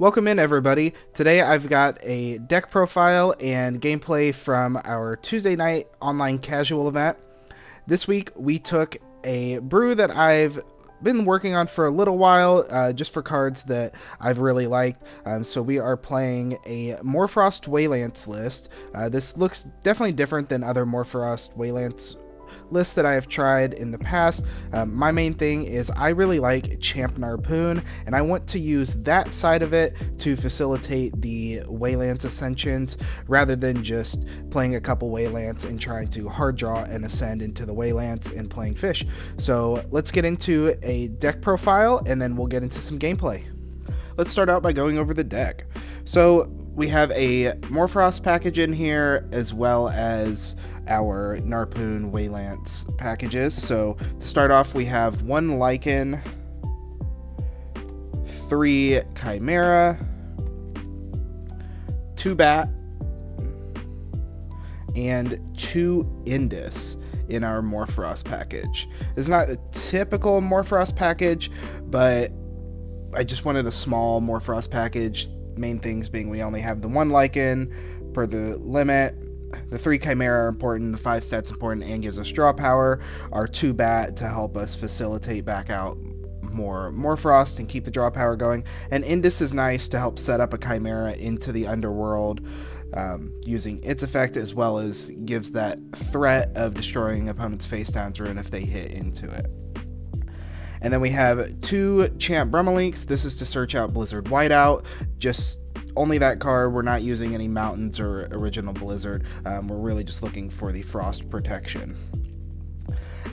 Welcome in, everybody. Today I've got a deck profile and gameplay from our Tuesday night online casual event. This week we took a brew that I've been working on for a little while, just for cards that I've really liked. So we are playing a Morphrost Whalance list. This looks definitely different than other Morphrost Whalance lists that I have tried in the past. My main thing is I really like Champ Narpoon, and I want to use that side of it to facilitate the Whalance ascensions rather than just playing a couple Whalance and trying to hard draw and ascend into the Whalance and playing fish. So let's get into a deck profile and then we'll get into some gameplay. Let's start out by going over the deck. So we have a Morphrost package in here as well as our Narpoon Whalance packages. So to start off, we have one Lichen, 3 Chimera, 2 Bat, and 2 Indus in our Morphrost package. It's not a typical Morphrost package, but I just wanted a small Morphrost package. Main things being we only have the 1 Lichen per the limit, the 3 Chimera are important, the 5 stats important and gives us draw power, our 2 Bat to help us facilitate back out more Morphrost and keep the draw power going, and Indus is nice to help set up a Chimera into the underworld using its effect, as well as gives that threat of destroying opponent's face down rune if they hit into it. And then we have 2 Champ Brummalinks. This is to search out Blizzard Whiteout. Just only that card. We're not using any Mountains or Original Blizzard. We're really just looking for the Frost protection.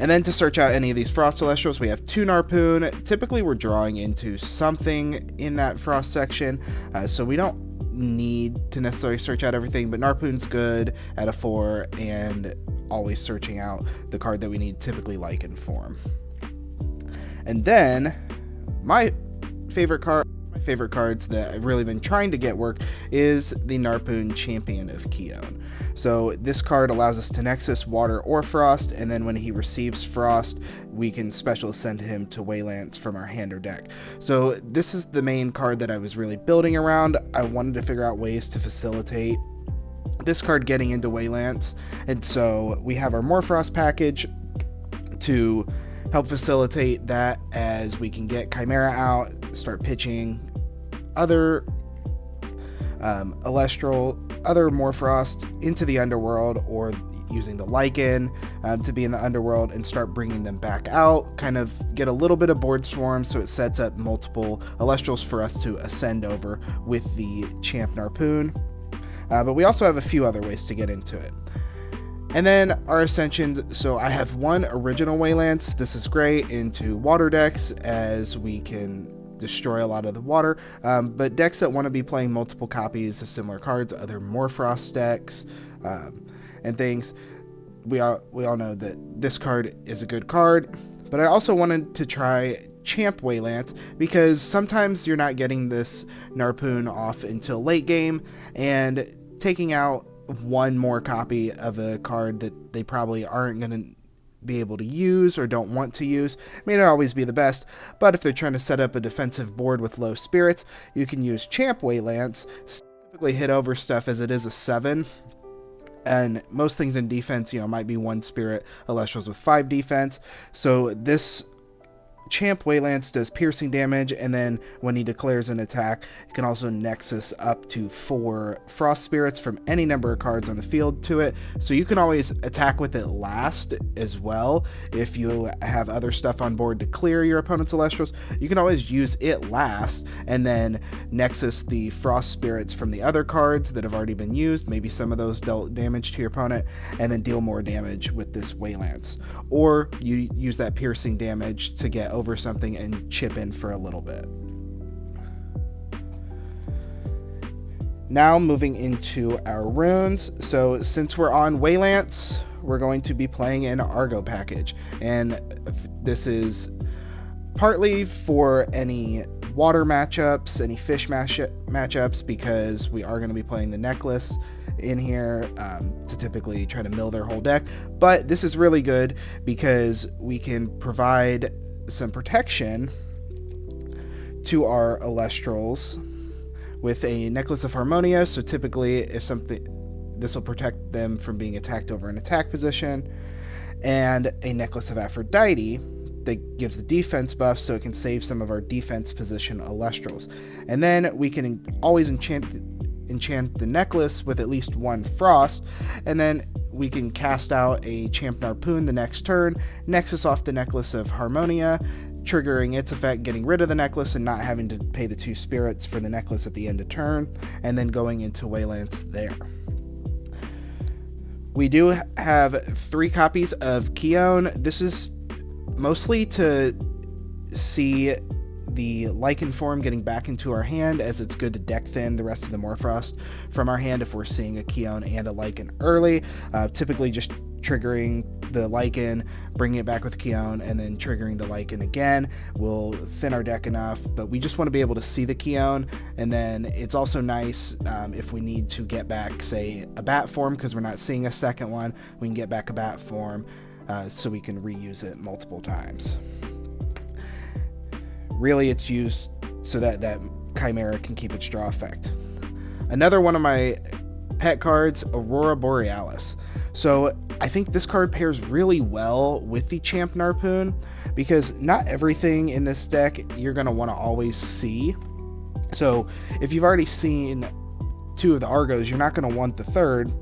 And then to search out any of these Frost Elestrals, we have 2 Narpoon. Typically we're drawing into something in that Frost section, so we don't need to necessarily search out everything, but Narpoon's good at a 4 and always searching out the card that we need, typically Lichen form. And then my favorite cards that I've really been trying to get work is the Narpoon Champion of Khione. So this card allows us to Nexus Water or Frost, and then when he receives Frost, we can special ascend him to Whalance from our hand or deck. So this is the main card that I was really building around. I wanted to figure out ways to facilitate this card getting into Whalance, and so we have our Morphrost package to help facilitate that, as we can get Chimera out, start pitching other other Morphrost into the underworld, or using the Lichen to be in the underworld and start bringing them back out, kind of get a little bit of board swarm, so it sets up multiple Elestrals for us to ascend over with the Champ Narpoon. But we also have a few other ways to get into it. And then our ascensions, so I have 1 original Whalance. This is great into water decks, as we can destroy a lot of the water, but decks that want to be playing multiple copies of similar cards, other Morphrost decks, and things, we all know that this card is a good card. But I also wanted to try Champ Whalance, because sometimes you're not getting this Narpoon off until late game, and taking out 1 more copy of a card that they probably aren't going to be able to use or don't want to use may not always be the best. But if they're trying to set up a defensive board with low spirits, you can use Champ Whalance, typically hit over stuff, as it is a 7, and most things in defense, might be 1 spirit Elestrals with 5 defense. So this Champ Whalance does piercing damage, and then when he declares an attack, you can also Nexus up to 4 Frost Spirits from any number of cards on the field to it, so you can always attack with it last as well. If you have other stuff on board to clear your opponent's Elestrals, you can always use it last, and then Nexus the Frost Spirits from the other cards that have already been used, maybe some of those dealt damage to your opponent, and then deal more damage with this Whalance. Or you use that piercing damage to get over something and chip in for a little bit. Now moving into our runes. So since we're on Whalance, we're going to be playing an Argo package, and this is partly for any water matchups, any fish matchups, because we are going to be playing the Necklace in here to typically try to mill their whole deck. But this is really good because we can provide some protection to our Elestrals with a Necklace of Harmonia. So typically, if something, this will protect them from being attacked over an attack position, and a Necklace of Aphrodite that gives the defense buff, so it can save some of our defense position Elestrals. And then we can always enchant the necklace with at least one frost, and then we can cast out a Champ Narpoon the next turn, Nexus off the Necklace of Harmonia, triggering its effect, getting rid of the necklace and not having to pay the 2 spirits for the necklace at the end of turn, and then going into Whalance there. We do have 3 copies of Khione. This is mostly to see the Lichen form getting back into our hand, as it's good to deck thin the rest of the Morphrost from our hand if we're seeing a Khione and a Lichen early. Typically just triggering the Lichen, bringing it back with Khione, and then triggering the Lichen again will thin our deck enough, but we just want to be able to see the Khione. And then it's also nice if we need to get back, say, a bat form, because we're not seeing a second one, we can get back a bat form so we can reuse it multiple times. Really, it's used so that that Chimera can keep its draw effect. Another one of my pet cards, Aurora Borealis. So I think this card pairs really well with the Champ Narpoon, because not everything in this deck you're going to want to always see. So if you've already seen 2 of the Argos, you're not going to want the 3rd.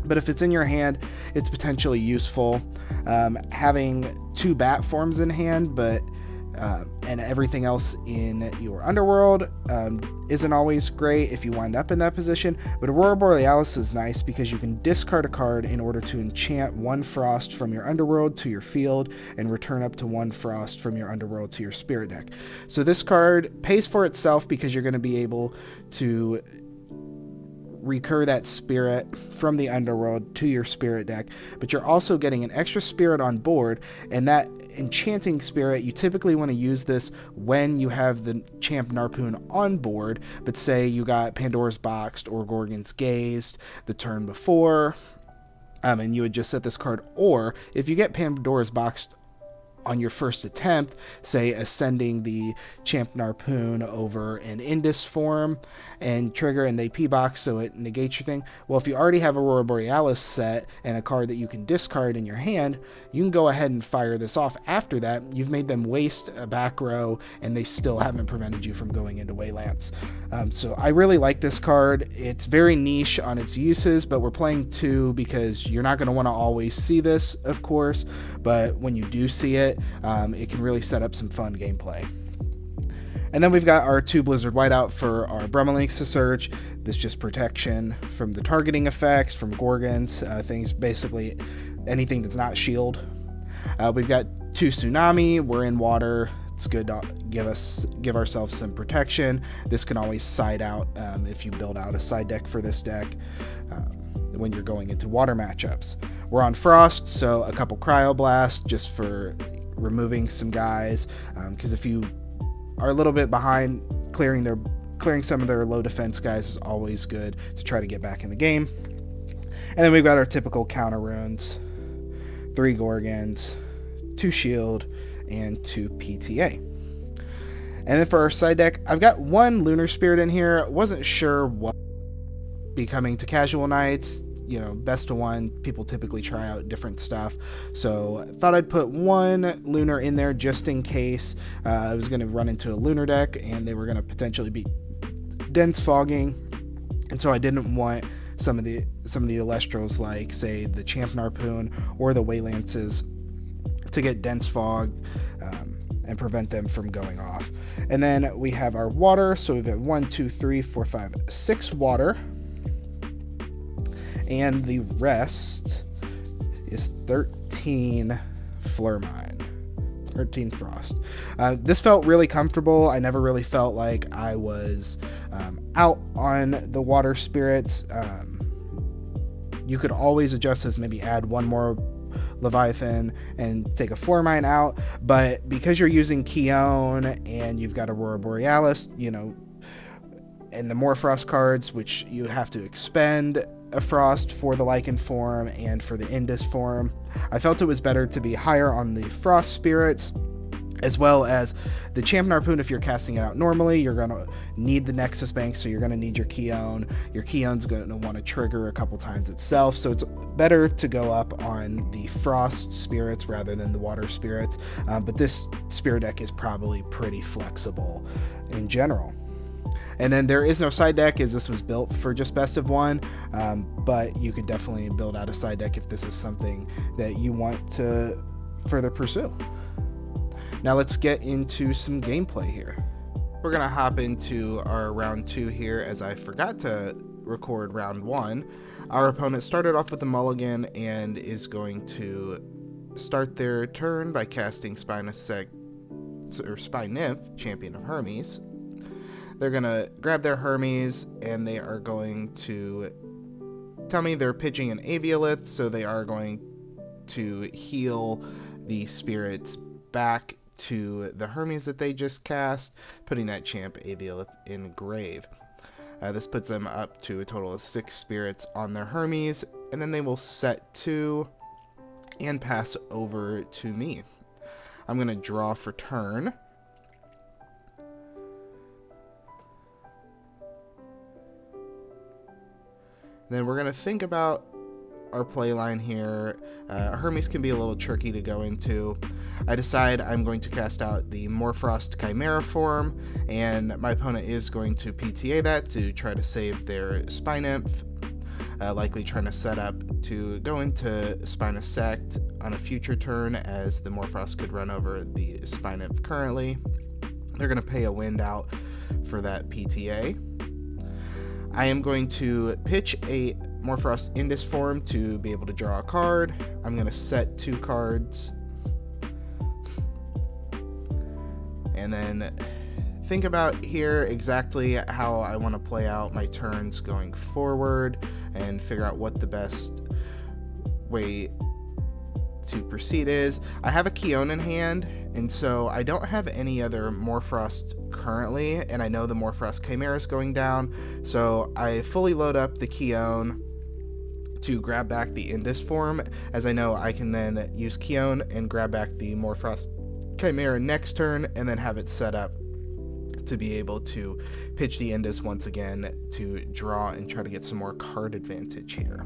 But if it's in your hand, it's potentially useful. Having 2 bat forms in hand, but and everything else in your underworld isn't always great if you wind up in that position. But Aurora Borealis is nice because you can discard a card in order to enchant 1 frost from your underworld to your field and return up to 1 frost from your underworld to your spirit deck. So this card pays for itself because you're going to be able to recur that spirit from the underworld to your spirit deck, but you're also getting an extra spirit on board, and that enchanting spirit, you typically want to use this when you have the Champ Narpoon on board, but say you got Pandora's Boxed or Gorgon's Gazed the turn before, and you would just set this card, or if you get Pandora's Boxed on your first attempt, say ascending the Champ Narpoon over an Indus form and trigger, and they P-box so it negates your thing. Well, if you already have Aurora Borealis set and a card that you can discard in your hand, you can go ahead and fire this off. After that, you've made them waste a back row, and they still haven't prevented you from going into Whalance. So I really like this card. It's very niche on its uses, but we're playing 2 because you're not going to want to always see this, of course, but when you do see it, it can really set up some fun gameplay. And then we've got our 2 Blizzard Whiteout for our Brummelinks to search. This just protection from the targeting effects, from Gorgons, things, basically anything that's not shield. We've got 2 Tsunami. We're in water. It's good to give ourselves some protection. This can always side out if you build out a side deck for this deck when you're going into water matchups. We're on Frost, so a couple Cryoblast just for removing some guys, because if you are a little bit behind, clearing some of their low defense guys is always good to try to get back in the game. And then we've got our typical counter runes, 3 Gorgons, 2 shield, and 2 PTA. And then for our side deck, I've got 1 Lunar Spirit in here. Wasn't sure what be coming to casual nights. You know, best of 1, people typically try out different stuff, so I thought I'd put 1 Lunar in there just in case I was going to run into a Lunar deck and they were going to potentially be dense fogging, and so I didn't want some of the Elestrals, like say the Champ Narpoon or the Whalances, to get dense fogged and prevent them from going off. And then we have our water, so we've got 1, 2, 3, 4, 5, 6 water. And the rest is 13 Flurmine, 13 Frost. This felt really comfortable. I never really felt like I was out on the water spirits. You could always adjust this, maybe add 1 more Leviathan and take a Flurmine out, but because you're using Khione and you've got Aurora Borealis, you know, and the Morphrost cards, which you have to expend a Frost for the Lichen form and for the Indus form, I felt it was better to be higher on the Frost spirits as well as the Champ Narpoon. If you're casting it out normally, you're going to need the Nexus Bank, so you're going to need your Khione. Your Khione's going to want to trigger a couple times itself, so it's better to go up on the Frost spirits rather than the Water spirits, but this spirit deck is probably pretty flexible in general. And then there is no side deck, as this was built for just best of one, but you could definitely build out a side deck if this is something that you want to further pursue. Now let's get into some gameplay here. We're going to hop into our round 2 here, as I forgot to record round 1. Our opponent started off with a mulligan and is going to start their turn by casting Spy Nymph, Champion of Hermes. They're going to grab their Hermes, and they are going to tell me they're pitching an Aviolith, so they are going to heal the spirits back to the Hermes that they just cast, putting that Champ Aviolith in grave. This puts them up to a total of 6 spirits on their Hermes, and then they will set 2 and pass over to me. I'm going to draw for turn. Then we're going to think about our play line here. Hermes can be a little tricky to go into. I decide I'm going to cast out the Morphrost Chimera form, and my opponent is going to PTA that to try to save their Spy Nymph, likely trying to set up to go into Spinous Sect on a future turn, as the Morphrost could run over the Spy Nymph currently. They're going to pay a wind out for that PTA. I am going to pitch a Morphrost Indus form to be able to draw a card. I'm going to set 2 cards. And then think about here exactly how I want to play out my turns going forward and figure out what the best way to proceed is. I have a Khione in hand, and so I don't have any other Morphrost currently, and I know the Morphrost Chimera is going down, so I fully load up the Khione to grab back the Indus form, as I know I can then use Khione and grab back the Morphrost Chimera next turn, and then have it set up to be able to pitch the Indus once again to draw and try to get some more card advantage here.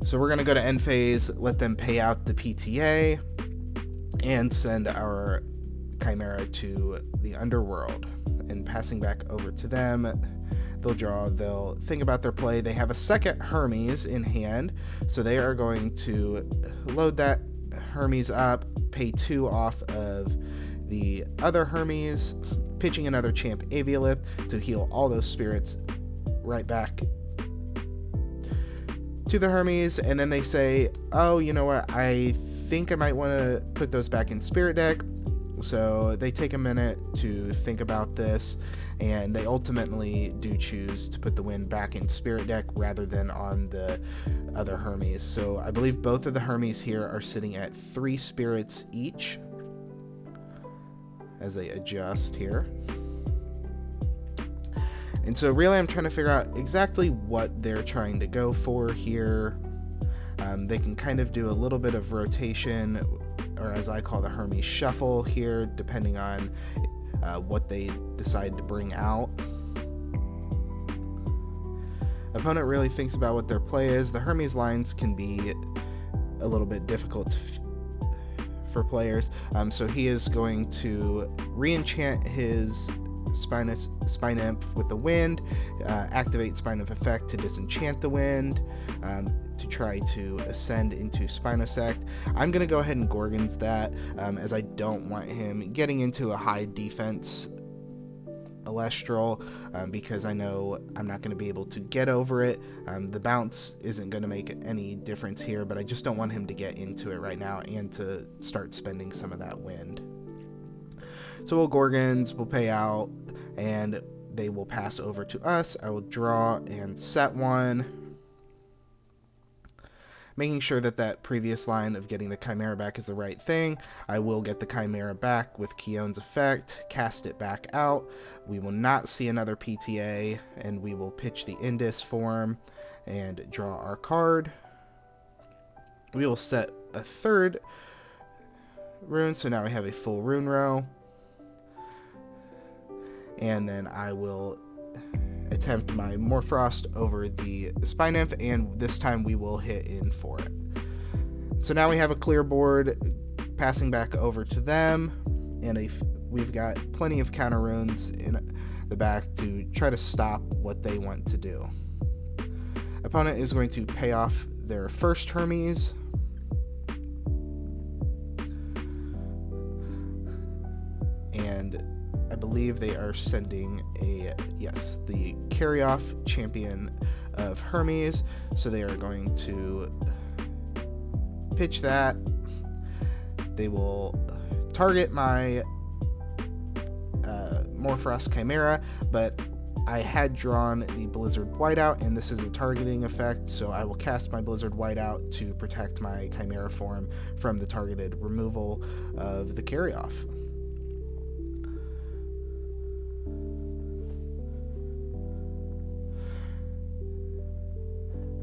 So we're going to go to end phase, let them pay out the PTA, and send our Chimera to the underworld. And passing back over to them, they'll draw, they'll think about their play. They have a second Hermes in hand, so they are going to load that Hermes up, pay 2 off of the other Hermes, pitching another Champ Aviolith to heal all those spirits right back to the Hermes. And then they say, oh, you know what, I think I might want to put those back in Spirit Deck. So they take a minute to think about this, and they ultimately do choose to put the win back in Spirit Deck rather than on the other Hermes. So I believe both of the Hermes here are sitting at 3 spirits each as they adjust here. And so really I'm trying to figure out exactly what they're trying to go for here. They can kind of do a little bit of rotation, or as I call the Hermes shuffle here, depending on what they decide to bring out. Opponent really thinks about what their play is. The Hermes lines can be a little bit difficult for players, so he is going to re-enchant his Spy Nymph with the wind, activate Spy Nymph effect to disenchant the wind, to try to ascend into Spinous Sect. I'm going to go ahead and Gorgons that, as I don't want him getting into a high defense Elestral, because I know I'm not going to be able to get over it. The bounce isn't going to make any difference here, but I just don't want him to get into it right now and to start spending some of that wind. So we'll Gorgons, we'll pay out, and they will pass over to us. I will draw and set 1. Making sure that that previous line of getting the Chimera back is the right thing. I will get the Chimera back with Khione's effect, cast it back out. We will not see another PTA, and we will pitch the Indus form and draw our card. We will set a third runes, so now we have a full rune row. And then I will attempt my Morphrost over the Spy Nymph, and this time we will hit in for it. So now we have a clear board, passing back over to them, and we've got plenty of counter runes in the back to try to stop what they want to do. Opponent is going to pay off their first Hermes, and I believe they are sending the carry-off champion of Hermes, so they are going to pitch that. They will target my Morphrost Chimera, but I had drawn the Blizzard Whiteout, and this is a targeting effect, so I will cast my Blizzard Whiteout to protect my Chimera form from the targeted removal of the carry-off.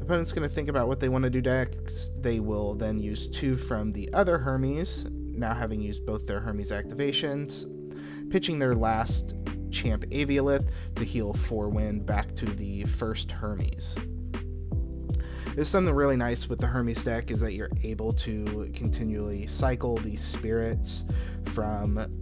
Opponent's going to think about what they want to do next. They will then use 2 from the other Hermes, now having used both their Hermes activations, pitching their last Champ Aviolith to heal 4 wind back to the first Hermes. There's something really nice with the Hermes deck is that you're able to continually cycle these spirits from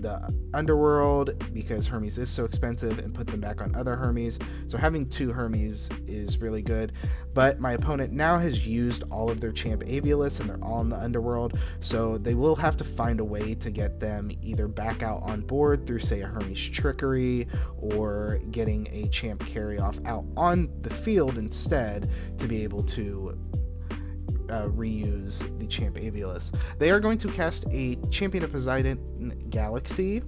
the underworld, because Hermes is so expensive, and put them back on other Hermes. So having 2 Hermes is really good, but my opponent now has used all of their Champ Avioliths and they're all in the underworld, so they will have to find a way to get them either back out on board through, say, a Hermes Trickery, or getting a Champ Carry-Off out on the field instead to be able to reuse the Champ Aviolus. They are going to cast a Champion of Poseidon Galaxy,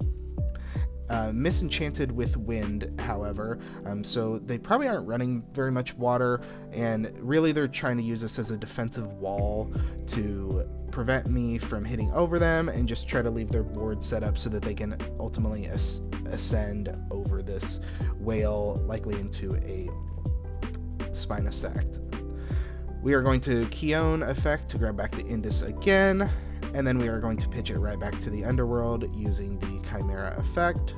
Misenchanted with Wind, however, so they probably aren't running very much water, and really they're trying to use this as a defensive wall to prevent me from hitting over them, and just try to leave their board set up so that they can ultimately ascend over this whale, likely into a Spinosect. We are going to Khione effect to grab back the Indus again, and then we are going to pitch it right back to the underworld using the Chimera effect.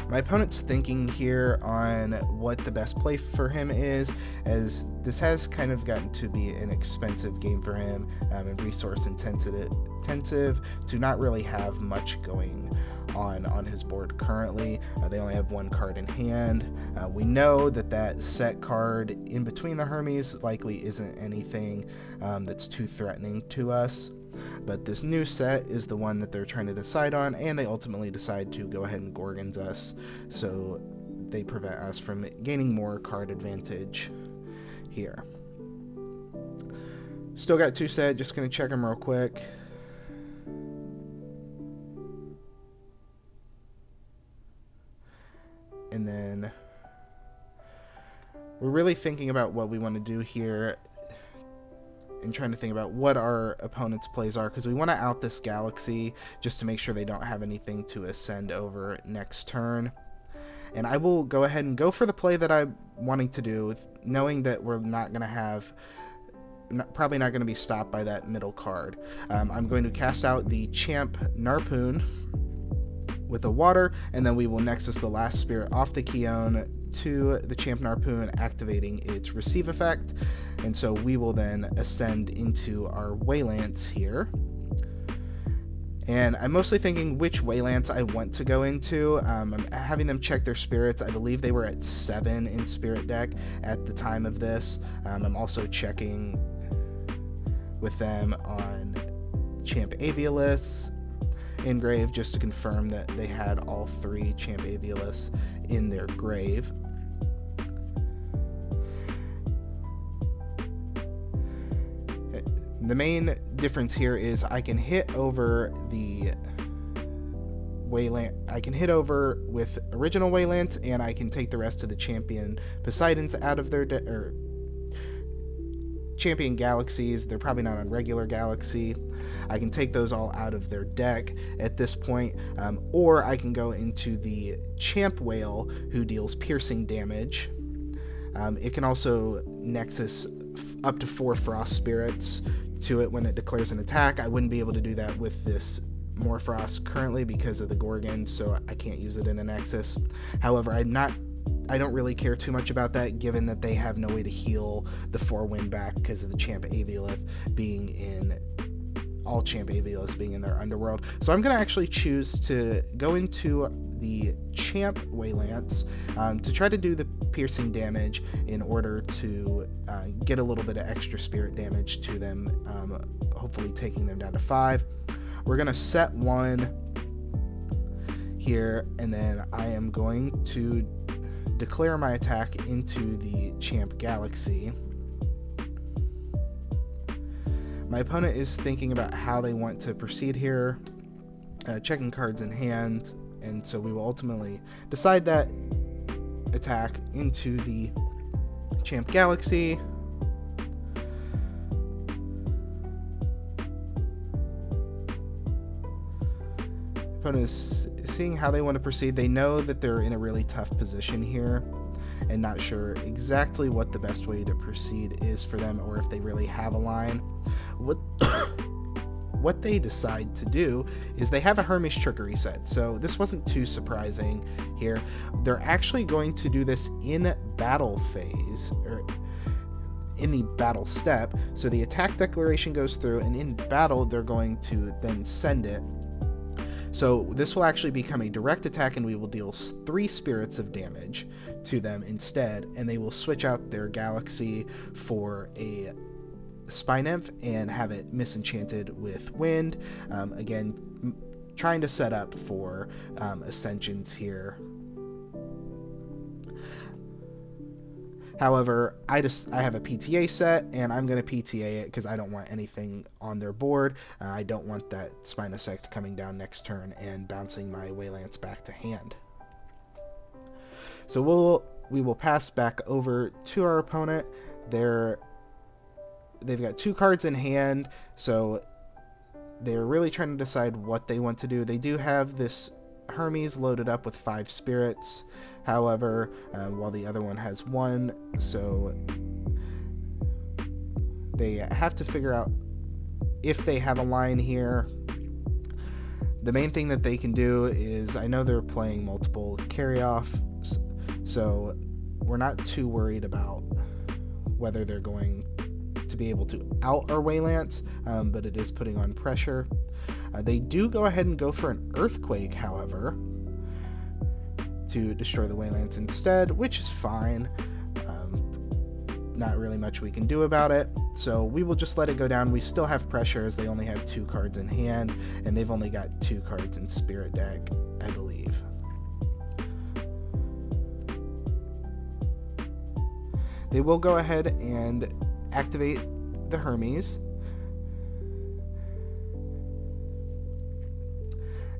My opponent's thinking here on what the best play for him is, as this has kind of gotten to be an expensive game for him, and resource intensive to not really have much going on his board currently. They only have 1 card in hand. We know that set card in between the Hermes likely isn't anything that's too threatening to us, but this new set is the one that they're trying to decide on, and they ultimately decide to go ahead and Gorgons us, so they prevent us from gaining more card advantage here. Still got 2 set, just going to check them real quick. And then we're really thinking about what we want to do here, and trying to think about what our opponent's plays are, because we want to out this Galaxy just to make sure they don't have anything to ascend over next turn. And I will go ahead and go for the play that I'm wanting to do, knowing that we're not going to have, probably not going to be stopped by that middle card. I'm going to cast out the Champ Narpoon with a water, and then we will Nexus the last spirit off the Khione to the Champ Narpoon, activating its receive effect, and so we will then ascend into our Whalance here. And I'm mostly thinking which Whalance I want to go into. I'm having them check their spirits. I believe they were at 7 in spirit deck at the time of this. I'm also checking with them on Champ Avioliths in grave, just to confirm that they had all 3 Champ Avioliths in their grave. The main difference here is I can hit over the Whalance. I can hit over with original Whalance, and I can take the rest of the Champion Poseidons out of their Champion Galaxies. They're probably not on regular Galaxy. I can take those all out of their deck at this point, or I can go into the Champ Whale, who deals piercing damage. It can also Nexus up to 4 Frost Spirits to it when it declares an attack. I wouldn't be able to do that with this Morphrost currently because of the Gorgon, so I can't use it in a Nexus. However, I don't really care too much about that, given that they have no way to heal the 4-wind back because of the Champ Aviolith being in all Champ Avioliths being in their underworld. So I'm going to actually choose to go into the Champ Whalance to try to do the piercing damage in order to get a little bit of extra spirit damage to them, hopefully taking them down to 5. We're going to set 1 here, and then I am going to declare my attack into the Champ Galaxy. My opponent is thinking about how they want to proceed here, checking cards in hand, and so we will ultimately decide that attack into the Champ Galaxy. Opponent is seeing how they want to proceed. They know that they're in a really tough position here and not sure exactly what the best way to proceed is for them, or if they really have a line. What they decide to do is they have a Hermes Trickery set, so this wasn't too surprising here. They're actually going to do this in battle phase, or in the battle step, so the attack declaration goes through, and in battle they're going to then send it. So this will actually become a direct attack, and we will deal 3 spirits of damage to them instead, and they will switch out their Galaxy for a Spy Nymph and have it misenchanted with wind. Again, trying to set up for Ascensions here. However, I have a PTA set, and I'm going to PTA it because I don't want anything on their board. I don't want that Spinosect coming down next turn and bouncing my Whalance back to hand. So we will pass back over to our opponent. They've got 2 cards in hand, so they're really trying to decide what they want to do. They do have this Hermes loaded up with 5 spirits, however, while the other one has 1, so they have to figure out if they have a line here. The main thing that they can do is, I know they're playing multiple carry-offs, so we're not too worried about whether they're going to be able to out our Whalance, but it is putting on pressure. They do go ahead and go for an Earthquake, however, to destroy the Whalance instead, which is fine. Not really much we can do about it, so we will just let it go down. We still have pressure as they only have 2 cards in hand, and they've only got 2 cards in Spirit deck, I believe. They will go ahead and activate the Hermes,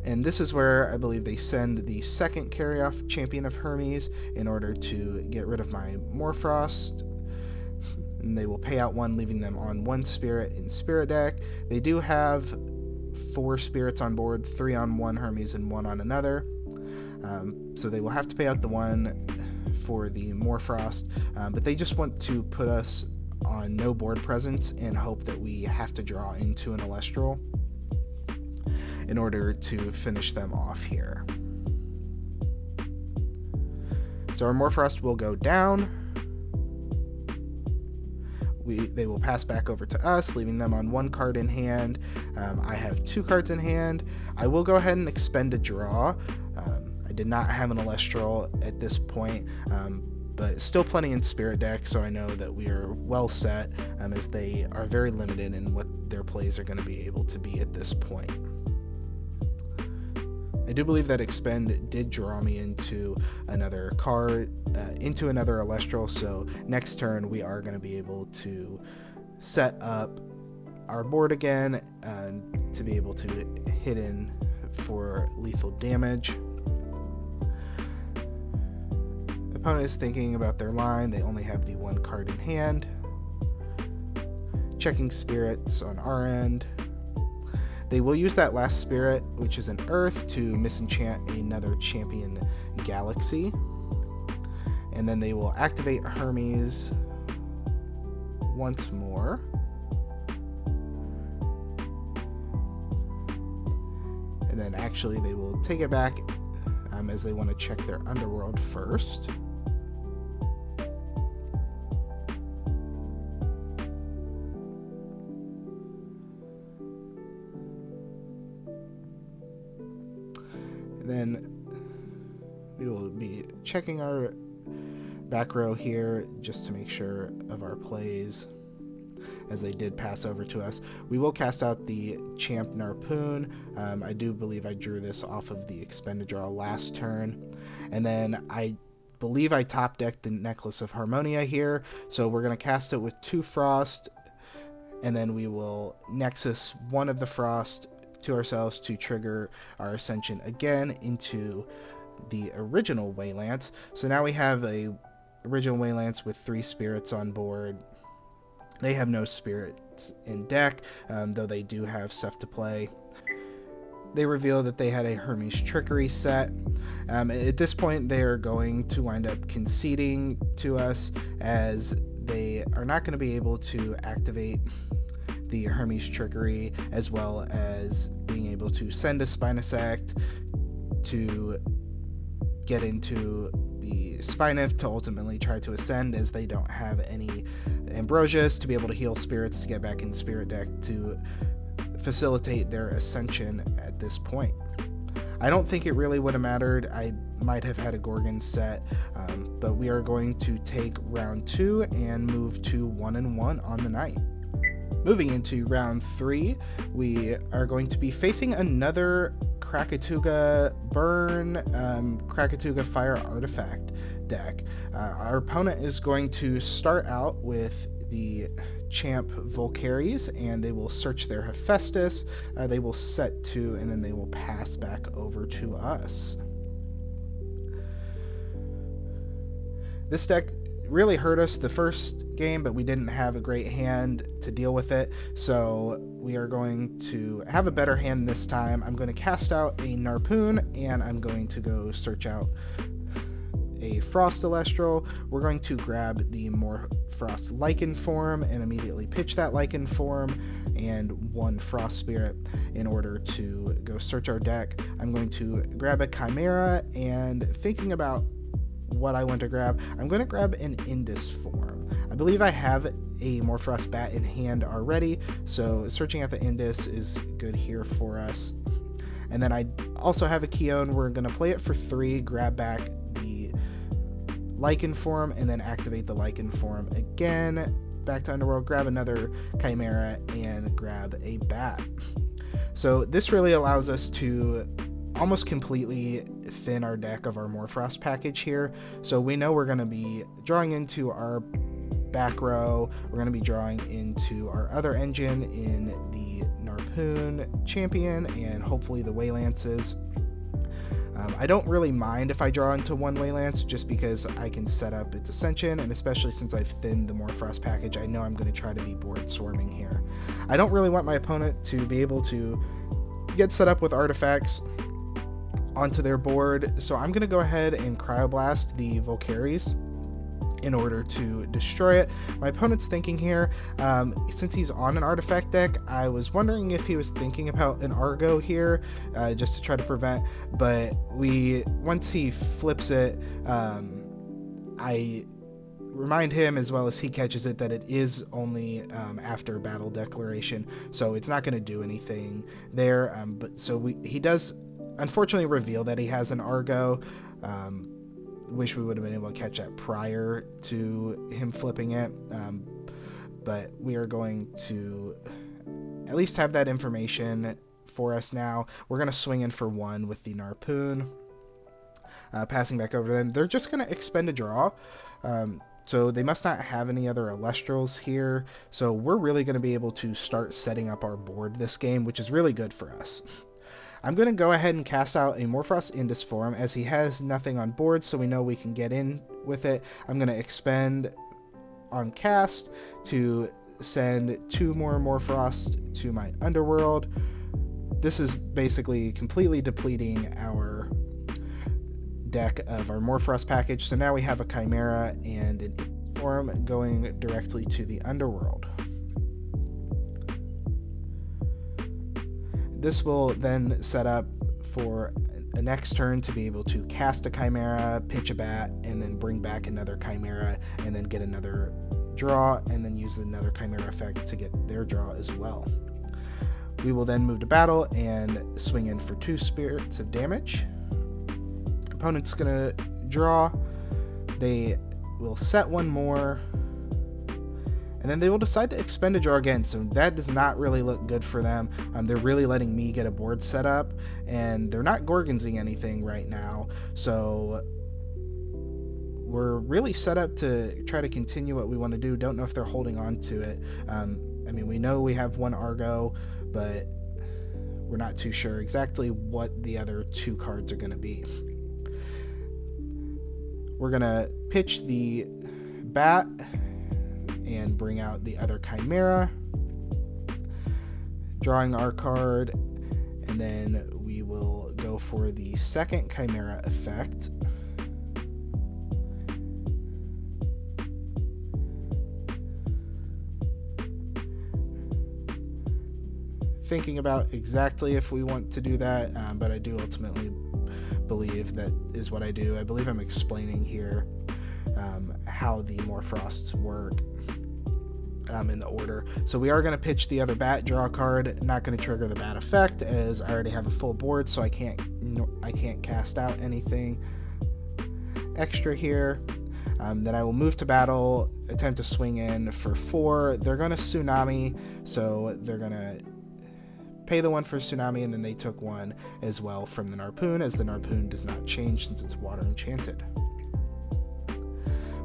and this is where I believe they send the second carry-off Champion of Hermes in order to get rid of my Morphrost, and they will pay out 1, leaving them on 1 spirit in Spirit deck. They do have 4 spirits on board, 3 on one Hermes and 1 on another, so they will have to pay out the 1 for the Morphrost, but they just want to put us on no board presence and hope that we have to draw into an Elestral in order to finish them off here. So our Morphrost will go down. They will pass back over to us, leaving them on 1 card in hand. I have 2 cards in hand. I will go ahead and expend a draw. I did not have an Elestral at this point, but still plenty in Spirit deck, so I know that we are well set, as they are very limited in what their plays are going to be able to be at this point. I do believe that expend did draw me into another card, into another Elestral, so next turn we are going to be able to set up our board again to be able to hit in for lethal damage. Opponent is thinking about their line. They only have the 1 card in hand. Checking spirits on our end. They will use that last spirit, which is an Earth, to misenchant another Champion Galaxy. And then they will activate Hermes once more. actually they will take it back as they want to check their underworld first. And then we will be checking our back row here just to make sure of our plays, as they did pass over to us. We will cast out the Champ Narpoon. I do believe I drew this off of the expended draw last turn. And then I believe I top decked the Necklace of Harmonia here. So we're going to cast it with 2 Frost, and then we will Nexus one of the Frost to ourselves to trigger our Ascension again into the original Whalance. So now we have a original Whalance with 3 spirits on board. They have no spirits in deck, though they do have stuff to play. They reveal that they had a Hermes Trickery set. At this point, they are going to wind up conceding to us, as they are not going to be able to activate the Hermes Trickery, as well as being able to send a Spinosect to get into the Spinif to ultimately try to ascend, as they don't have any Ambrosias to be able to heal spirits to get back in Spirit deck to facilitate their ascension at this point. I don't think it really would have mattered. I might have had a Gorgon set, but we are going to take round 2 and move to 1-1 on the night. Moving into round 3, we are going to be facing another Krakatuga Burn, Krakatuga Fire Artifact deck. Our opponent is going to start out with the Champ Volcaries, and they will search their Hephaestus. They will set 2, and then they will pass back over to us. This deck really hurt us the first game, but we didn't have a great hand to deal with it, so we are going to have a better hand this time. I'm going to cast out a Narpoon, and I'm going to go search out a Frost Elestral. We're going to grab the Morphrost Lichen form and immediately pitch that Lichen form and 1 Frost Spirit in order to go search our deck. I'm going to grab a Chimera, and thinking about what I want to grab, I'm going to grab an Indus form. I believe I have a Morphrost Bat in hand already, so searching out the Indus is good here for us. And then I also have a Khione. We're going to play it for 3, grab back the Lichen form, and then activate the Lichen form again. Back to Underworld, grab another Chimera, and grab a Bat. So this really allows us to almost completely thin our deck of our Morphrost package here. So we know we're going to be drawing into our back row. We're going to be drawing into our other engine in the Narpoon Champion and hopefully the Whalances. I don't really mind if I draw into 1 Whalance, just because I can set up its Ascension, and especially since I've thinned the Morphrost package, I know I'm going to try to be board swarming here. I don't really want my opponent to be able to get set up with artifacts onto their board, so I'm going to go ahead and Cryoblast the Volcaries in order to destroy it. My opponent's thinking here, since he's on an artifact deck, I was wondering if he was thinking about an Argo here, just to try to prevent, but once he flips it, I remind him, as well as he catches it, that it is only after battle declaration, so it's not going to do anything there, but so he does unfortunately reveal that he has an Argo. Wish we would have been able to catch that prior to him flipping it, but we are going to at least have that information for us now. We're going to swing in for 1 with the Narpoon, passing back over to them. They're just going to expend a draw, so they must not have any other Elestrals here, so we're really going to be able to start setting up our board this game, which is really good for us. I'm going to go ahead and cast out a Morphrost Indus form, as he has nothing on board, so we know we can get in with it. I'm going to expend on cast to send 2 more Morphrost to my Underworld. This is basically completely depleting our deck of our Morphrost package, so now we have a Chimera and an Indus form going directly to the Underworld. This will then set up for a next turn to be able to cast a Chimera, pitch a bat, and then bring back another Chimera, and then get another draw, and then use another Chimera effect to get their draw as well. We will then move to battle and swing in for 2 spirits of damage. Opponent's gonna draw. They will set 1 more, and then they will decide to expend a draw again, so that does not really look good for them. They're really letting me get a board set up, and they're not Gorgonsing anything right now, so we're really set up to try to continue what we want to do. Don't know if they're holding on to it. I mean, we know we have 1 Argo, but we're not too sure exactly what the other 2 cards are going to be. We're going to pitch the bat and bring out the other Chimera, drawing our card, and then we will go for the second Chimera effect. Thinking about exactly if we want to do that, but I do ultimately believe that is what I do. I believe I'm explaining here how the Morphrosts work in the order. So we are going to pitch the other bat, draw a card. Not going to trigger the bat effect as I already have a full board, so I can't cast out anything extra here. Then I will move to battle, attempt to swing in for 4. They're going to Tsunami, so they're going to pay the 1 for Tsunami, and then they took 1 as well from the Narpoon, as the Narpoon does not change since it's water enchanted.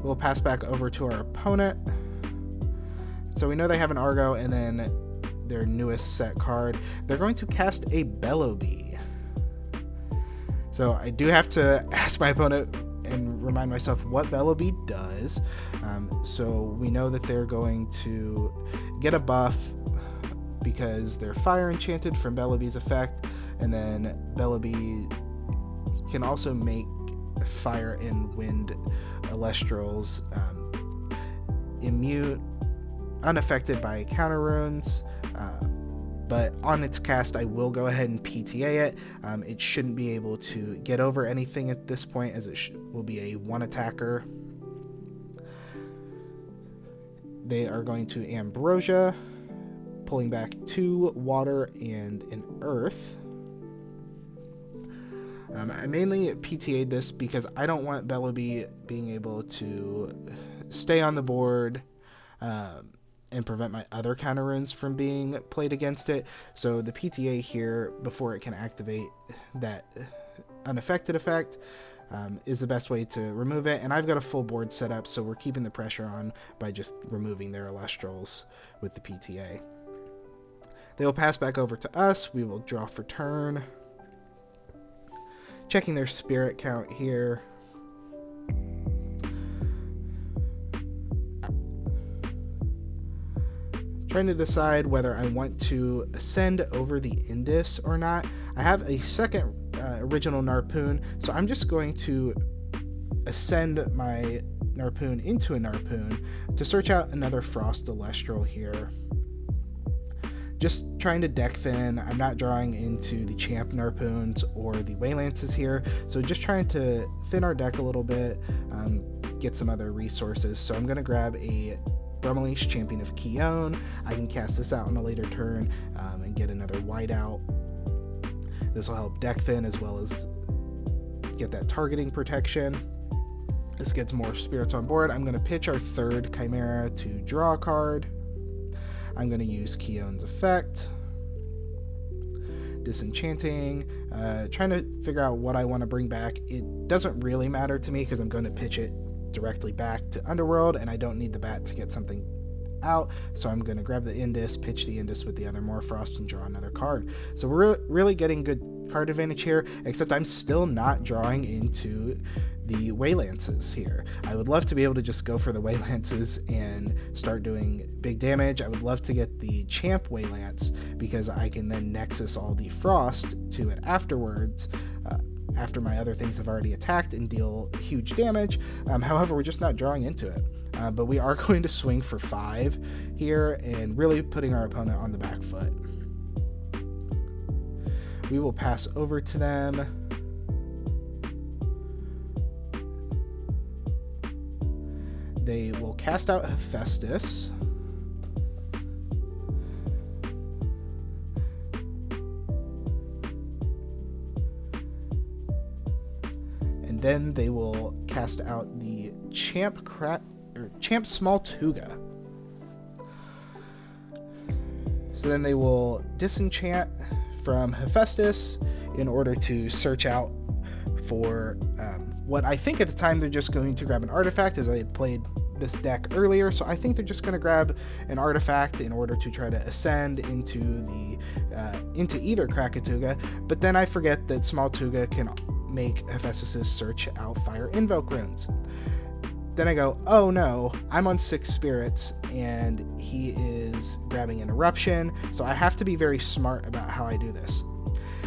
We'll pass back over to our opponent. So we know they have an Argo, and then their newest set card, they're going to cast a Bellowbee. So I do have to ask my opponent and remind myself what Bellowbee does. So we know that they're going to get a buff because they're fire enchanted from Bellowbee's effect, and then Bellowbee can also make fire and wind Elestrals immune, unaffected by counter runes, but on its cast I will go ahead and PTA it. It shouldn't be able to get over anything at this point, as it will be a 1 attacker. They are going to Ambrosia, pulling back 2 water and an earth. I mainly PTA'd this because I don't want Bellowbee being able to stay on the board and prevent my other counter runes from being played against it. So the PTA here, before it can activate that unaffected effect, is the best way to remove it. And I've got a full board set up, so we're keeping the pressure on by just removing their Elestrals with the PTA. They will pass back over to us. We will draw for turn. Checking their spirit count here. Trying to decide whether I want to ascend over the Indus or not. I have a second original Narpoon, so I'm just going to ascend my Narpoon into a Narpoon to search out another Frost Elestral here. Just trying to deck thin. I'm not drawing into the Champ Narpoons or the Whalances here, so just trying to thin our deck a little bit, get some other resources. So I'm going to grab a Brummelese Champion of Khione. I can cast this out on a later turn and get another whiteout. This will help deck thin as well as get that targeting protection. This gets more spirits on board. I'm going to pitch our third Chimera to draw a card. I'm going to use Khione's effect. Disenchanting. Trying to figure out what I want to bring back. It doesn't really matter to me because I'm going to pitch it directly back to Underworld, and I don't need the bat to get something out, so I'm going to grab the Indus, pitch the Indus with the other Morphrost, and draw another card. So we're really getting good card advantage here, except I'm still not drawing into the Whalances here. I would love to be able to just go for the Whalances and start doing big damage. I would love to get the Champ Whalance because I can then Nexus all the Frost to it afterwards, after my other things have already attacked, and deal huge damage. However, we're just not drawing into it. But we are going to swing for 5 here and really putting our opponent on the back foot. We will pass over to them. They will cast out Hephaestus. And then they will cast out the Champ Small Tuga. So then they will disenchant from Hephaestus in order to search out for what I think at the time they're just going to grab an artifact, as I had played this deck earlier. So I think they're just going to grab an artifact in order to try to ascend into either Krakatuga. But then I forget that Small Tuga can make Hephaestus search out Fire Invoke runes. Then I go, oh no, I'm on 6 spirits and he is grabbing an eruption, so I have to be very smart about how I do this.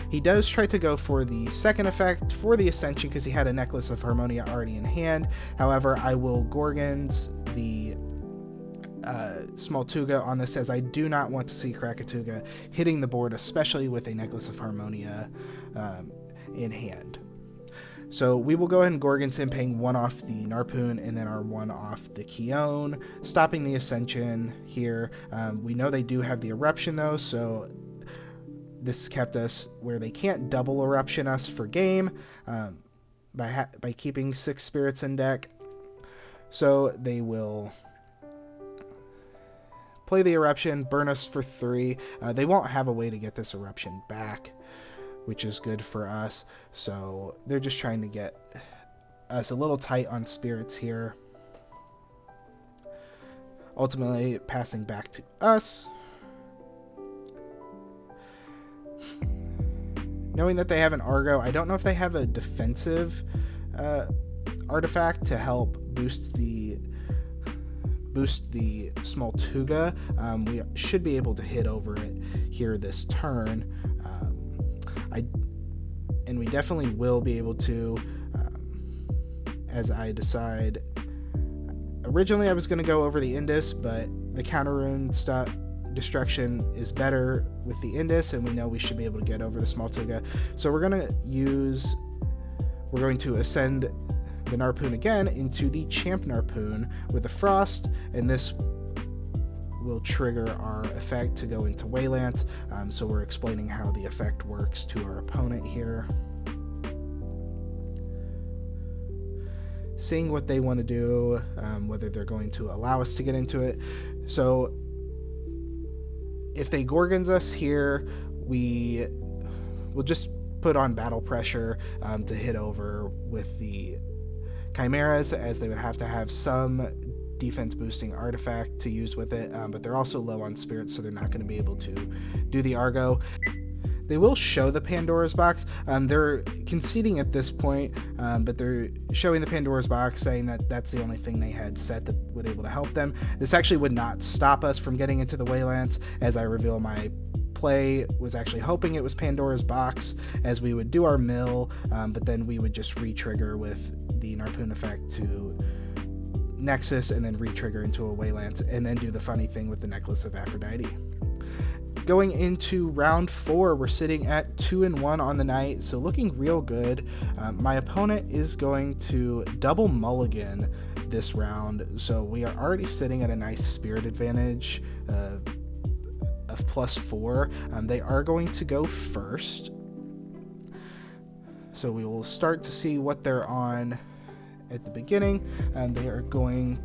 He does try to go for the second effect for the Ascension because he had a Necklace of Harmonia already in hand. However, I will Gorgons the Small Tuga on this, as I do not want to see Krakatuga hitting the board, especially with a Necklace of Harmonia in hand. So we will go ahead and Gorgons him, paying 1 off the Narpoon and then our 1 off the Khione, stopping the Ascension here. We know they do have the Eruption though, so this kept us where they can't double Eruption us for game by keeping 6 spirits in deck. So they will play the Eruption, burn us for 3. They won't have a way to get this Eruption back, which is good for us. So they're just trying to get us a little tight on spirits here. Ultimately passing back to us. Knowing that they have an Argo, I don't know if they have a defensive artifact to help boost the Small Tuga. We should be able to hit over it here this turn. And we definitely will be able to, as I decide. Originally I was going to go over the Indus, but the counter rune destruction is better with the Indus, and we know we should be able to get over the Small Tuga. So we're going to ascend the Narpoon again into the Champ Narpoon with a Frost, and this will trigger our effect to go into Whalance. So we're explaining how the effect works to our opponent here. Seeing what they want to do, whether they're going to allow us to get into it. So if they Gorgons us here, we will just put on battle pressure to hit over with the Chimeras, as they would have to have some defense boosting artifact to use with it, but they're also low on spirits, so they're not going to be able to do the Argo. They will show the Pandora's box. They're conceding at this point, but they're showing the Pandora's box, saying that that's the only thing they had set that would be able to help them. This actually would not stop us from getting into the Whalance, as I reveal my play was actually hoping it was Pandora's box, as we would do our mill, but then we would just re-trigger with the Narpoon effect to Nexus, and then re-trigger into a Whalance, and then do the funny thing with the Necklace of Aphrodite. Going into round 4, we're sitting at 2-1 on the night, so looking real good. My opponent is going to double mulligan this round, so we are already sitting at a nice spirit advantage of +4. They are going to go first, so we will start to see what they're on at the beginning. They are going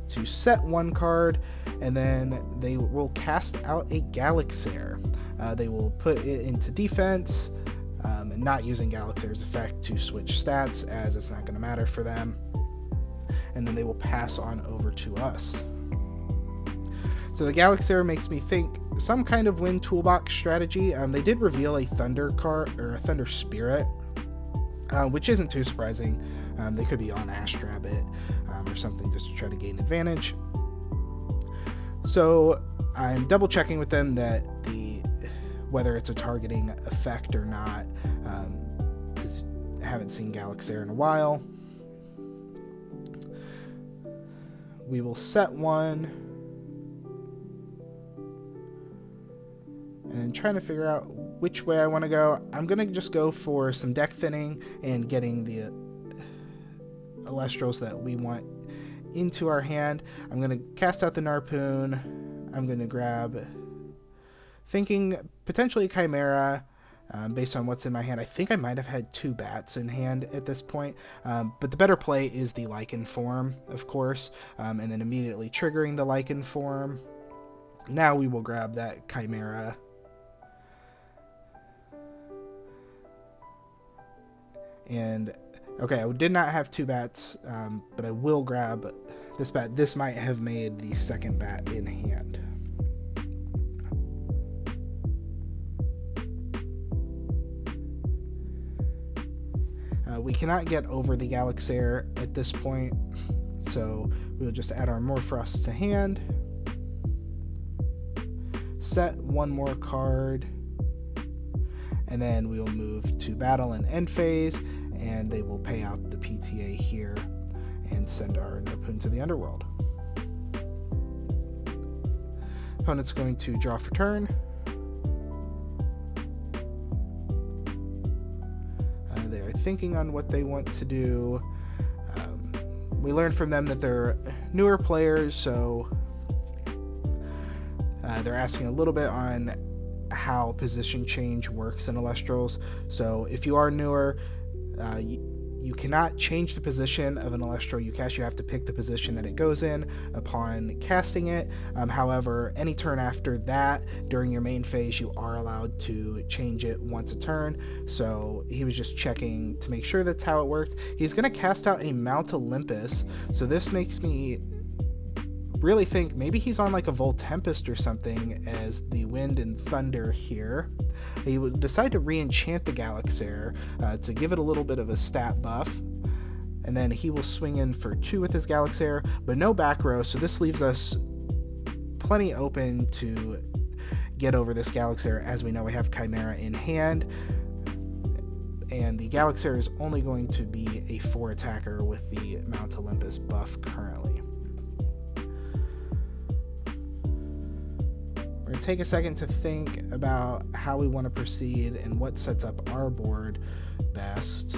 to set 1 card, and then they will cast out a Galaxair. They will put it into defense, and not using Galaxair's effect to switch stats, as it's not going to matter for them. And then they will pass on over to us. So the Galaxair makes me think some kind of Wind Toolbox strategy. They did reveal a Thunder card, or a Thunder Spirit, which isn't too surprising. They could be on Astrabbit or something, just to try to gain advantage. So I'm double checking with them that whether it's a targeting effect or not. I haven't seen Galaxair in a while. We will set 1, and trying to figure out which way I want to go. I'm going to just go for some deck thinning and getting the Elestrals that we want into our hand. I'm going to cast out the Narpoon. I'm going to grab, thinking potentially Chimera, based on what's in my hand. I think I might have had 2 bats in hand at this point, but the better play is the Lichen form, of course, and then immediately triggering the Lichen form. Now we will grab that Chimera. And okay, I did not have 2 bats, but I will grab this bat. This might have made the second bat in hand. We cannot get over the Galaxair at this point, so we will just add our Morphrost to hand. Set 1 more card, and then we will move to battle and end phase, and they will pay out the PTA here and send our Narpoon to the underworld. Opponent's going to draw for turn. They are thinking on what they want to do. We learned from them that they're newer players, so they're asking a little bit on how position change works in Elestrals. So if you are newer, you cannot change the position of an Elestral you cast. You have to pick the position that it goes in upon casting it. However, any turn after that, during your main phase, you are allowed to change it once a turn. So he was just checking to make sure that's how it worked. He's going to cast out a Mount Olympus, so this makes me really think maybe he's on like a Voltempest or something as the wind and thunder here. He would decide to re-enchant the Galaxair to give it a little bit of a stat buff, and then he will swing in for 2 with his Galaxair, but no back row, so this leaves us plenty open to get over this Galaxair. As we know, we have Chimera in hand, and the Galaxair is only going to be a 4 attacker with the Mount Olympus buff currently. We're going to take a second to think about how we want to proceed and what sets up our board best.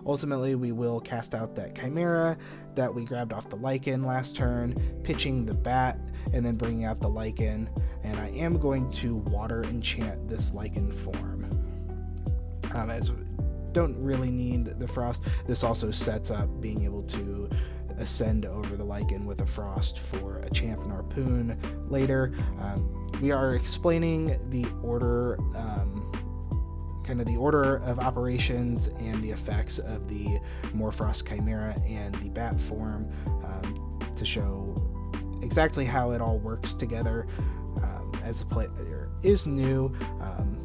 Ultimately, we will cast out that Chimera that we grabbed off the Lichen last turn, pitching the Bat, and then bringing out the Lichen. And I am going to water enchant this Lichen form. As don't really need the Frost. This also sets up being able to ascend over the Lichen with a Frost for a Champ Narpoon later. We are explaining the order, kind of the order of operations and the effects of the Morphrost Chimera and the Bat form to show exactly how it all works together as the player is new.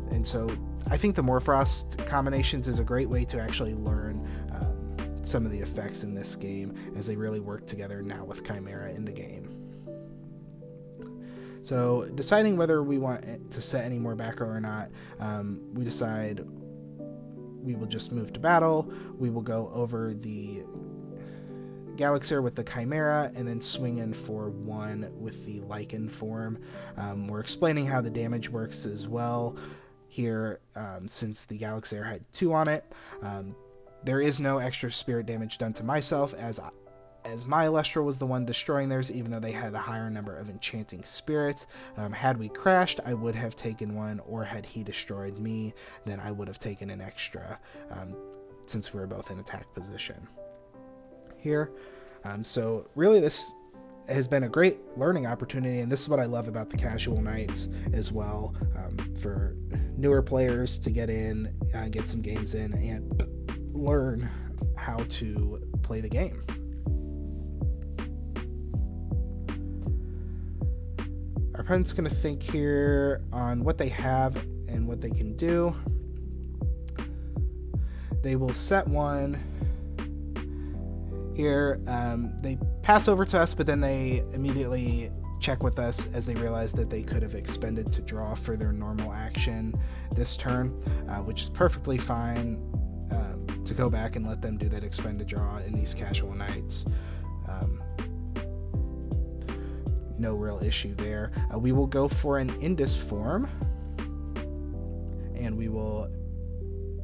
And so I think the Morphrost combinations is a great way to actually learn some of the effects in this game as they really work together now with Chimera in the game. So deciding whether we want to set any more back row or not, we decide we will just move to battle. We will go over the Galaxair with the Chimera and then swing in for 1 with the Lichen form. We're explaining how the damage works as well here, since the Galaxair had 2 on it. There is no extra spirit damage done to myself as my Elestral was the one destroying theirs, even though they had a higher number of enchanting spirits. Had we crashed, I would have taken 1, or had he destroyed me, then I would have taken an extra, since we were both in attack position here. So really this has been a great learning opportunity, and this is what I love about the casual nights as well, for newer players to get in, get some games in, and learn how to play the game. Our opponent's going to think here on what they have and what they can do. They will set 1 here. They pass over to us, but then they immediately check with us as they realize that they could have expended to draw for their normal action this turn, which is perfectly fine to go back and let them do that expend to draw in these casual nights. no real issue there. We will go for an Indus form, and we will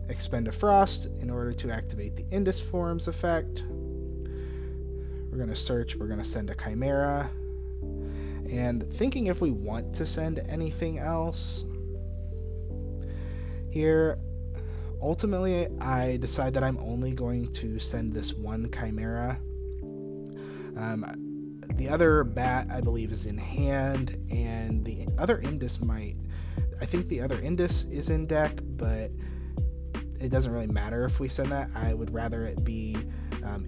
expend a Frost in order to activate the Indus form's effect. We're going to search, we're going to send a Chimera, and thinking if we want to send anything else here, ultimately I decide that I'm only going to send this one Chimera. The other bat, I believe, is in hand, and the other Indus I think the other Indus is in deck, but it doesn't really matter if we send that. I would rather it be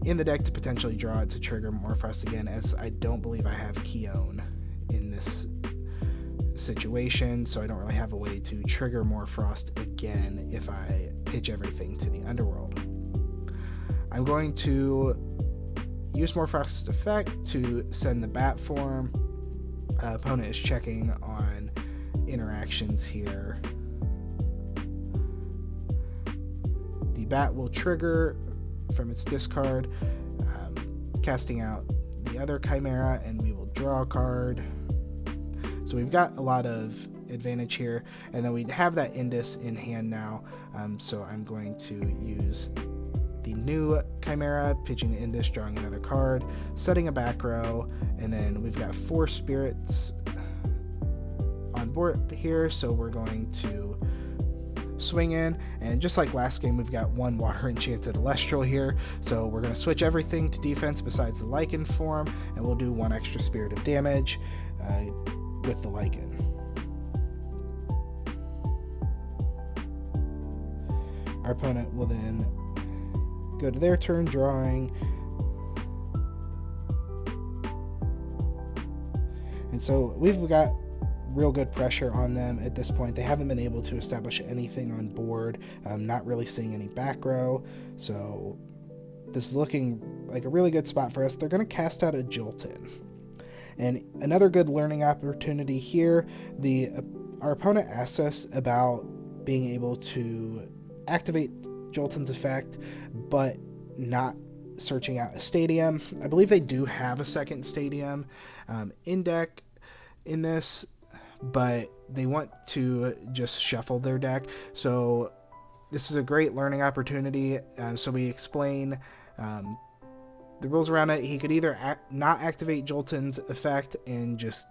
in the deck to potentially draw it to trigger Morphrost again, as I don't believe I have Khione in this situation, so I don't really have a way to trigger Morphrost again if I pitch everything to the underworld. I'm going to use Morphrost's effect to send the bat form. Opponent is checking on interactions here. The bat will trigger from its discard, casting out the other Chimera, and we will draw a card. So we've got a lot of advantage here, and then we have that Indus in hand now, so I'm going to use the new Chimera, pitching the Indus, drawing another card, setting a back row, and then we've got 4 spirits on board here, so we're going to swing in, and just like last game, we've got 1 water enchanted Elestral here, so we're going to switch everything to defense besides the Lichen form, and we'll do 1 extra spirit of damage with the Lichen. Our opponent will then go to their turn, drawing, and so we've got real good pressure on them at this point. They haven't been able to establish anything on board, not really seeing any back row, so this is looking like a really good spot for us. They're going to cast out a Jolton, and another good learning opportunity here. Our opponent asks us about being able to activate Jolton's effect, but not searching out a stadium. I believe they do have a second stadium in deck in this, but they want to just shuffle their deck. So this is a great learning opportunity. So we explain the rules around it. He could either not activate Jolton's effect and just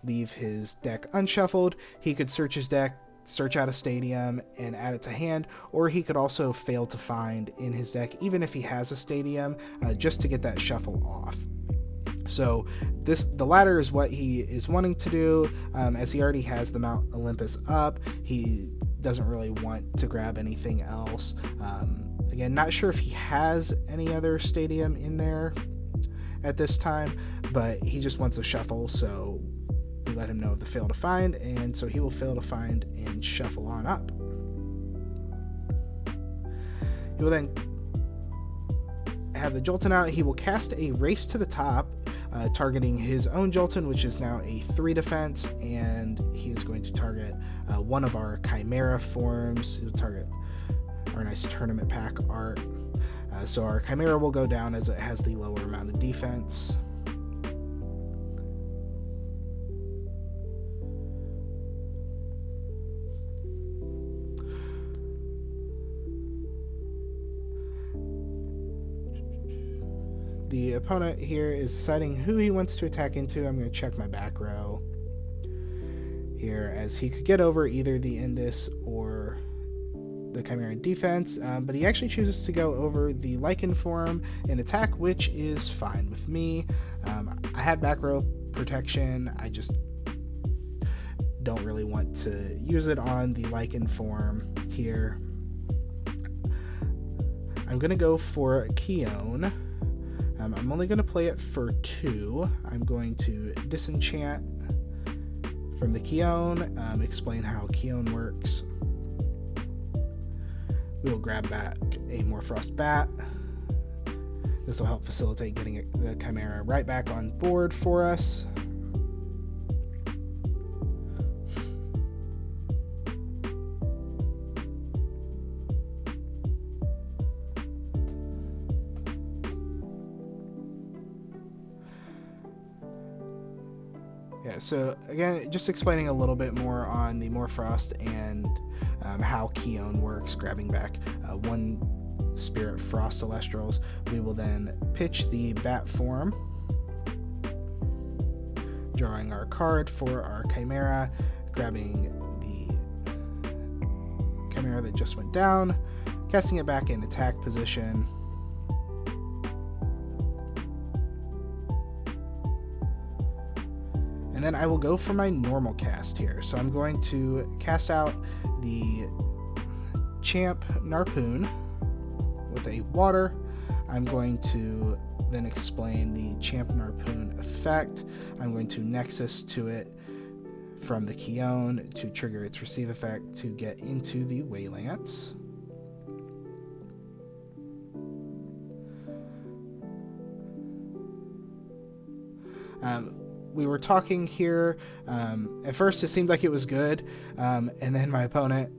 leave his deck unshuffled. He could search his deck, search out a stadium, and add it to hand, or he could also fail to find in his deck, even if he has a stadium, just to get that shuffle off. So the latter is what he is wanting to do, as he already has the Mount Olympus up. He doesn't really want to grab anything else. Again, not sure if he has any other stadium in there at this time, but he just wants to shuffle, so we let him know of the fail to find, and so he will fail to find and shuffle on up. He will then have the Jolton out. He will cast a Race to the Top, targeting his own Jolton, which is now a 3 defense, and he is going to target one of our Chimera forms. He'll target our nice tournament pack art. So our Chimera will go down as it has the lower amount of defense. The opponent here is deciding who he wants to attack into. I'm going to check my back row here, as he could get over either the Indus or the Chimera in defense, but he actually chooses to go over the Lichen form and attack, which is fine with me. I had back row protection. I just don't really want to use it on the Lichen form here. I'm going to go for Khione. I'm only going to play it for 2. I'm going to disenchant from the Khione, explain how Khione works. We'll grab back a Morphrost bat. This will help facilitate getting the Chimera right back on board for us. Yeah, so again, just explaining a little bit more on the Morphrost and how Khione works, grabbing back one Spirit Frost Elestrals. We will then pitch the bat form, drawing our card for our Chimera, grabbing the Chimera that just went down, casting it back in attack position. And then I will go for my normal cast here. So I'm going to cast out the Champ Narpoon with a water. I'm going to then explain the Champ Narpoon effect. I'm going to Nexus to it from the Khione to trigger its receive effect to get into the Whalance. We were talking here. At first, it seemed like it was good, and then my opponent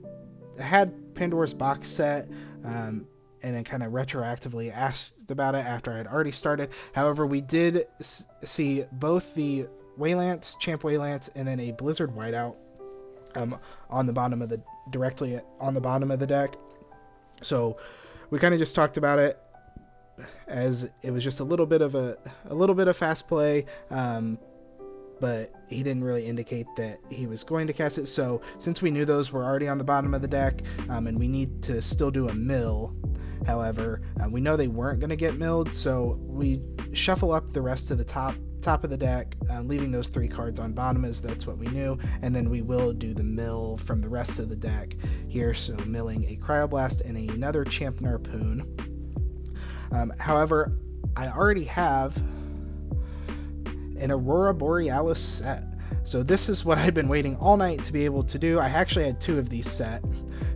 had Pandora's Box set, and then kind of retroactively asked about it after I had already started. However, we did see both the Whalance, Champ Whalance, and then a Blizzard Whiteout on the bottom of the directly on the bottom of the deck. So we kind of just talked about it as it was just a little bit of fast play. But he didn't really indicate that he was going to cast it. So since we knew those were already on the bottom of the deck, and we need to still do a mill, however, we know they weren't going to get milled, so we shuffle up the rest of the top of the deck, leaving those 3 cards on bottom as that's what we knew, and then we will do the mill from the rest of the deck here, so milling a Cryoblast and another Champ Narpoon. However, I already have an Aurora Borealis set. So this is what I've been waiting all night to be able to do. I actually had 2 of these set.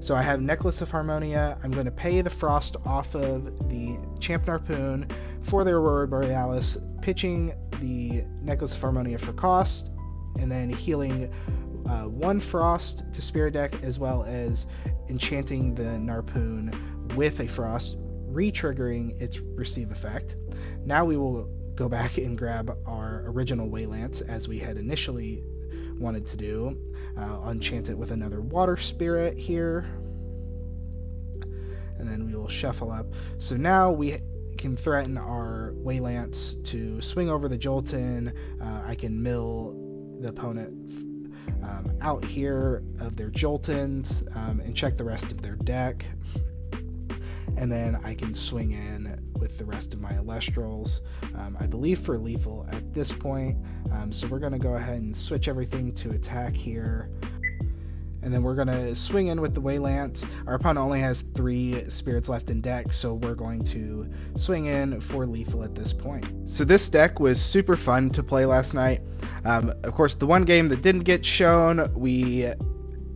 So I have Necklace of Harmonia. I'm going to pay the Frost off of the Champ Narpoon for the Aurora Borealis, pitching the Necklace of Harmonia for cost, and then healing 1 Frost to Spirit deck, as well as enchanting the Narpoon with a Frost, re-triggering its receive effect. Now we will go back and grab our original Whalance as we had initially wanted to do. Enchant it with another Water Spirit here. And then we will shuffle up. So now we can threaten our Whalance to swing over the Jolton. I can mill the opponent out here of their Joltons and check the rest of their deck. And then I can swing in with the rest of my Elestrals, I believe for lethal at this point. So we're going to go ahead and switch everything to attack here. And then we're going to swing in with the Whalance. Our opponent only has 3 spirits left in deck, so we're going to swing in for lethal at this point. So this deck was super fun to play last night. Of course, the one game that didn't get shown, we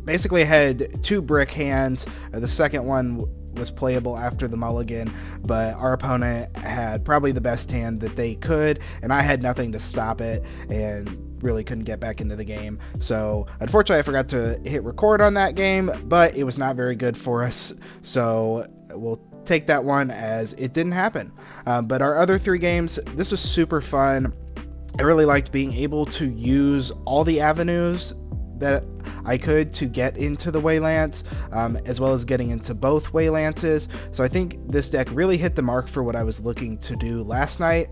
basically had 2 brick hands. The second one was playable after the mulligan, but our opponent had probably the best hand that they could, and I had nothing to stop it and really couldn't get back into the game. So unfortunately I forgot to hit record on that game, but it was not very good for us, so we'll take that one as it didn't happen. But our other 3 games, this was super fun. I really liked being able to use all the avenues that I could to get into the Whalance, as well as getting into both Whalances. So I think this deck really hit the mark for what I was looking to do last night.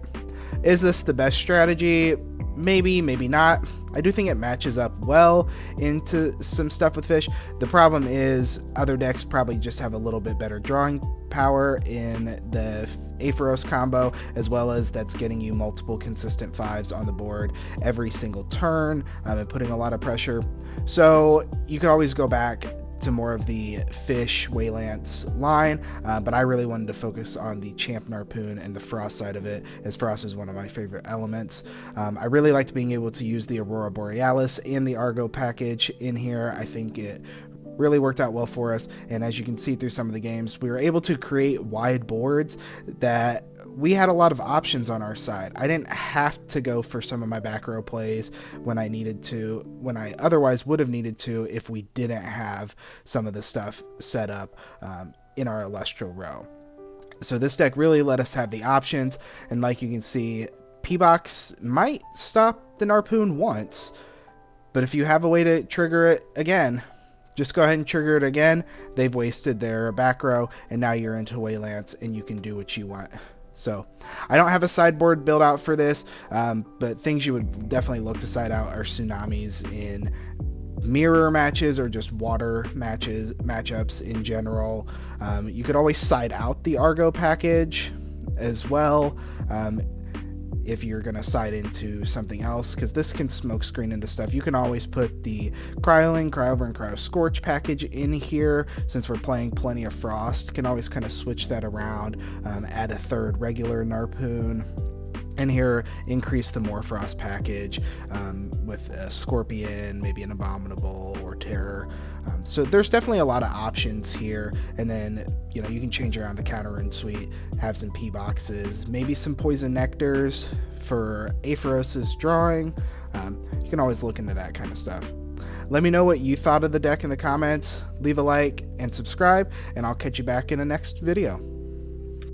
Is this the best strategy? Maybe, maybe not. I do think it matches up well into some stuff with fish. The problem is other decks probably just have a little bit better drawing power in the Aepharos combo, as well as that's getting you multiple consistent 5s on the board every single turn, and putting a lot of pressure. So you could always go back to more of the fish Whalance line, but I really wanted to focus on the Champ Narpoon and the Frost side of it, as Frost is one of my favorite elements. I really liked being able to use the Aurora Borealis and the Argo package in here. I think it really worked out well for us, and as you can see through some of the games, we were able to create wide boards that we had a lot of options on our side. I didn't have to go for some of my back row plays when I needed to, when I otherwise would have needed to if we didn't have some of the stuff set up in our Elestral row. So this deck really let us have the options, and like you can see, P-Box might stop the Narpoon once, but if you have a way to trigger it again, just go ahead and trigger it again. They've wasted their back row, and now you're into Whalance, and you can do what you want. So I don't have a sideboard build out for this, but things you would definitely look to side out are Tsunamis in mirror matches or just water matchups in general. You could always side out the Argo package as well, if you're gonna side into something else, because this can smoke screen into stuff. You can always put the Cryoling, Cryoburn, Cryoscorch package in here, since we're playing plenty of Frost. Can always kind of switch that around, add a third regular Narpoon. And here, increase the Morphrost package with a Scorpion, maybe an Abominable or Terror. So there's definitely a lot of options here. And then, you know, you can change around the counter rune suite, have some P-boxes, maybe some Poison Nectars for Aepharos's drawing. You can always look into that kind of stuff. Let me know what you thought of the deck in the comments. Leave a like and subscribe, and I'll catch you back in the next video.